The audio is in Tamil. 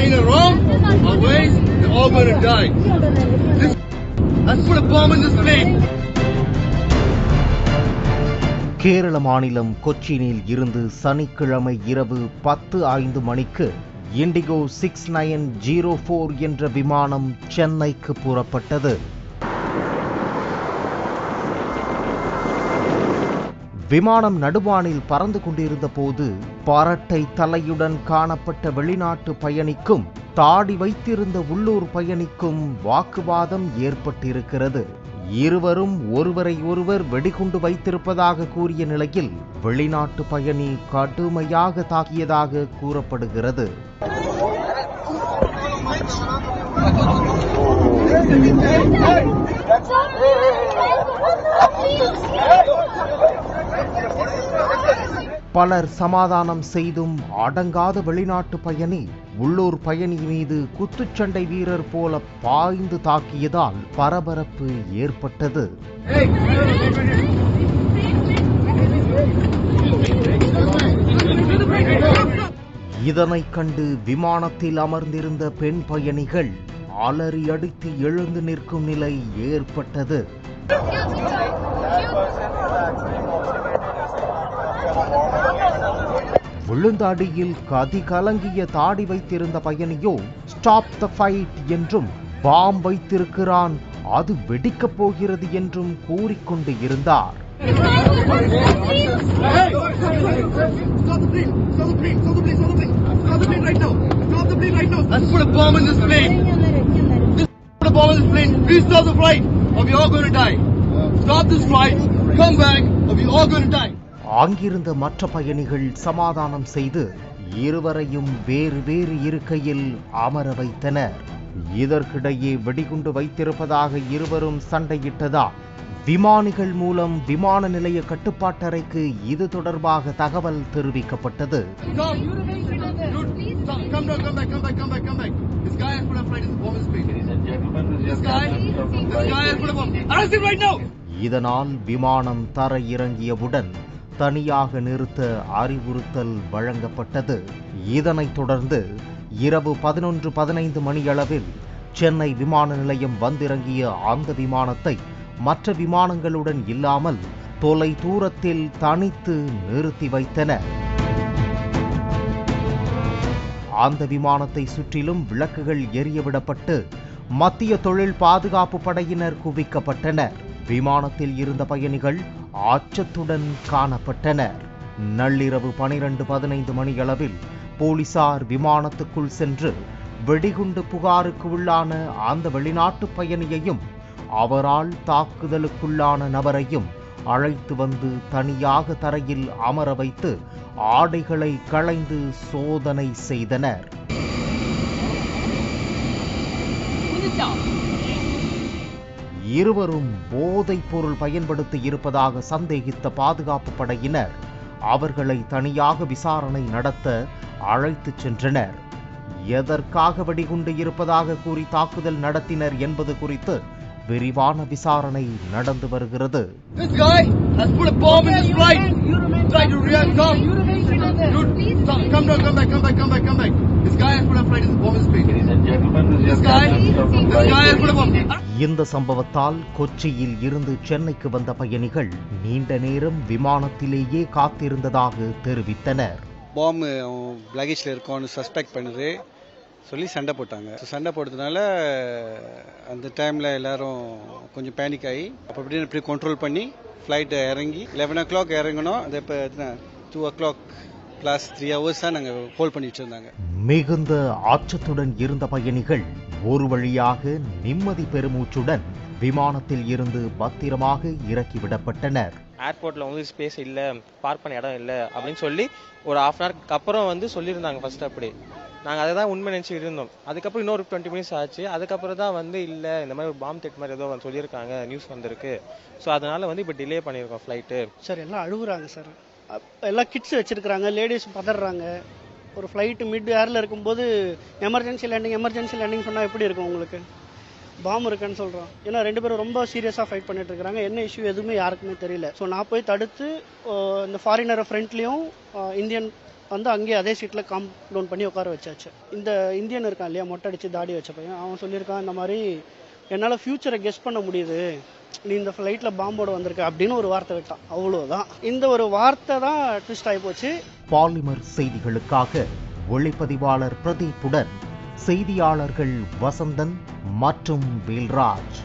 in a wrong or ways, they're all going to die. Let's put a bomb in this plane. Kerala மாநிலம் கொச்சினில் இருந்து சனிக்கிழமை இரவு 10:05 மணிக்கு இண்டிகோ 6904 என்ற விமானம் சென்னைக்கு புறப்பட்டது. விமானம் நடுவானில் பறந்து கொண்டிருந்த போது பரட்டை தலையுடன் காணப்பட்ட வெளிநாட்டு பயணிக்கும் தாடி வைத்திருந்த உள்ளூர் பயணிக்கும் வாக்குவாதம் ஏற்பட்டிருக்கிறது. இருவரும் ஒருவரை ஒருவர் வெடிகுண்டு வைத்திருப்பதாக கூறிய நிலையில் வெளிநாட்டு பயணி கடுமையாக தாக்கியதாக கூறப்படுகிறது. பலர் சமாதானம் செய்தும் அடங்காத வெளிநாட்டு பயணி உள்ளூர் பயணி மீது குத்துச்சண்டை வீரர் போல பாய்ந்து தாக்கியதால் பரபரப்பு ஏற்பட்டது. இதனை கண்டு விமானத்தில் அமர்ந்திருந்த பெண் பயணிகள் அலறி அடித்து எழுந்து நிற்கும் நிலை ஏற்பட்டது. விழுந்த அடியில் கதி கலங்கிய தாடி வைத்திருந்த பயணியோ ஸ்டாப் த ஃபைட் என்றும் பாம் வைத்திருக்கிறான், அது வெடிக்கப் போகிறது என்றும் கூறிக்கொண்டு இருந்தார். அங்கிருந்த மற்ற பயணிகள் சமாதானம் செய்து இருவரையும் வேறு வேறு இருக்கையில் அமர வைத்தனர். இதற்கிடையே வெடிகுண்டு வைத்திருப்பதாக இருவரும் சண்டையிட்டதால் விமானிகள் மூலம் விமான நிலைய கட்டுப்பாட்டறைக்கு இது தொடர்பாக தகவல் தெரிவிக்கப்பட்டது. இதனால் விமானம் தரையிறங்கியவுடன் தனியாக நிறுத்த அறிவுறுத்தல் வழங்கப்பட்டது. இதனைத் தொடர்ந்து இரவு 11:15 மணியளவில் சென்னை விமான நிலையம் வந்திறங்கிய அந்த விமானத்தை மற்ற விமானங்களுடன் இல்லாமல் தொலை தூரத்தில் தனித்து நிறுத்தி வைத்தனர். அந்த விமானத்தை சுற்றிலும் விளக்குகள் எரியவிடப்பட்டு மத்திய தொழில் பாதுகாப்பு படையினர் குவிக்கப்பட்டனர். விமானத்தில் இருந்த பயணிகள் அச்சத்துடன் காணப்பட்டனர். நள்ளிரவு 12:15 மணியளவில் போலீசார் விமானத்துக்குள் சென்று வெடிகுண்டு புகாருக்கு உள்ளான அந்த வெளிநாட்டு பயணியையும் அவரால் தாக்குதலுக்குள்ளான நபரையும் அழைத்து வந்து தனியாக தரையில் அமர வைத்து ஆடைகளை களைந்து சோதனை செய்தனர். இருவரும் போதைப் பொருள் பயன்படுத்தி இருப்பதாக சந்தேகித்த பாதுகாப்பு படையினர் அவர்களை தனியாக விசாரணை நடத்த அழைத்துச் சென்றனர். எதற்காக வெடிகுண்டு இருப்பதாக கூறி தாக்குதல் நடத்தினர் என்பது குறித்து விரிவான விசாரணை நடந்து வருகிறது. இந்த சம்பவத்தால் கொச்சியில் இருந்து சென்னைக்கு வந்த பயணிகள் நீண்ட நேரம் விமானத்திலேயே காத்திருந்ததாக தெரிவித்தனர். பாம் லக்கேஜில் இருக்கோன்னு சஸ்பெக்ட் பண்ணுது சொல்லி சண்டை போட்டாங்க. சண்டை போட்டதுனால அந்த டைமில் எல்லாரும் கொஞ்சம் பேனிக் ஆகி அப்படி இப்படி கண்ட்ரோல் பண்ணி ஃப்ளைட்டை இறங்கி 11 o'clock இறங்கணும். அது இப்போ 2 o'clock + 3 hours தான் நாங்கள் ஹோல்ட் பண்ணிட்டு இருந்தாங்க. மிகுந்த ஆச்சத்துடன் இருந்த பயணிகள் ஒரு வழியாக நிம்மதி பெருமூச்சுடன் விமானத்தில் இருந்து பத்திரமாக இறக்கிவிடப்பட்டனர். ஏர்போர்ட்ல வந்து ஸ்பேஸ் இல்ல, பார்க் பண்ண இடம் இல்ல அப்படின்னு சொல்லி ஒரு 1/2 hour அப்புறம் வந்து சொல்லியிருந்தாங்க. ஃபர்ஸ்ட் அப்படி நாங்கள் அதை தான் உண்மை நினச்சி இருந்தோம். அதுக்கப்புறம் இன்னொரு 20 minutes ஆச்சு. அதுக்கப்புறம் தான் வந்து இல்லை இந்த மாதிரி ஒரு பாம் தெட் மாதிரி ஏதோ சொல்லியிருக்காங்க, நியூஸ் வந்திருக்கு. ஸோ அதனால வந்து இப்போ டிலே பண்ணியிருக்கோம் ஃப்ளைட்டு. சார் எல்லாம் அழுகுறாங்க சார். எல்லாம் கிட்ஸ் வச்சிருக்கிறாங்க, லேடிஸ் பதறாங்க. ஒரு ஃப்ளைட்டு மிட் ஏரில் இருக்கும்போது எமர்ஜென்சி லேண்டிங் சொன்னால் எப்படி இருக்கும் உங்களுக்கு? பாம் இருக்குன்னு சொல்கிறோம். ஏன்னா 2 பேரும் ரொம்ப சீரியஸாக ஃபைட் பண்ணிட்டு இருக்காங்க. என்ன இஷ்யூ எதுவுமே யாருக்குமே தெரியல. ஸோ நான் போய் தடுத்து இந்த ஃபாரினரை ஃப்ரண்ட்லேயும் இந்தியன் வந்து அங்கேயே அதே சீட்டில் காம் டவுன் பண்ணி உட்கார வச்சாச்சு. இந்த இந்தியன் இருக்கான் இல்லையா, மொட்டை அடித்து தாடி வச்ச பையன், அவன் சொல்லியிருக்கான் இந்த மாதிரி என்னால் ஃப்யூச்சரை கெஸ் பண்ண முடியுது, நீ இந்த ஃப்ளைட்டில் பாம்போட வந்திருக்க அப்படின்னு ஒரு வார்த்தை விட்டான். அவ்வளோதான். இந்த ஒரு வார்த்தை தான் ட்விஸ்ட் ஆகி போச்சு. பாலிமர் செய்திகளுக்காக ஒளிப்பதிவாளர் பிரதீப்புடன் செய்தியாளர்கள் வசந்தன் மற்றும் வேல்ராஜ்.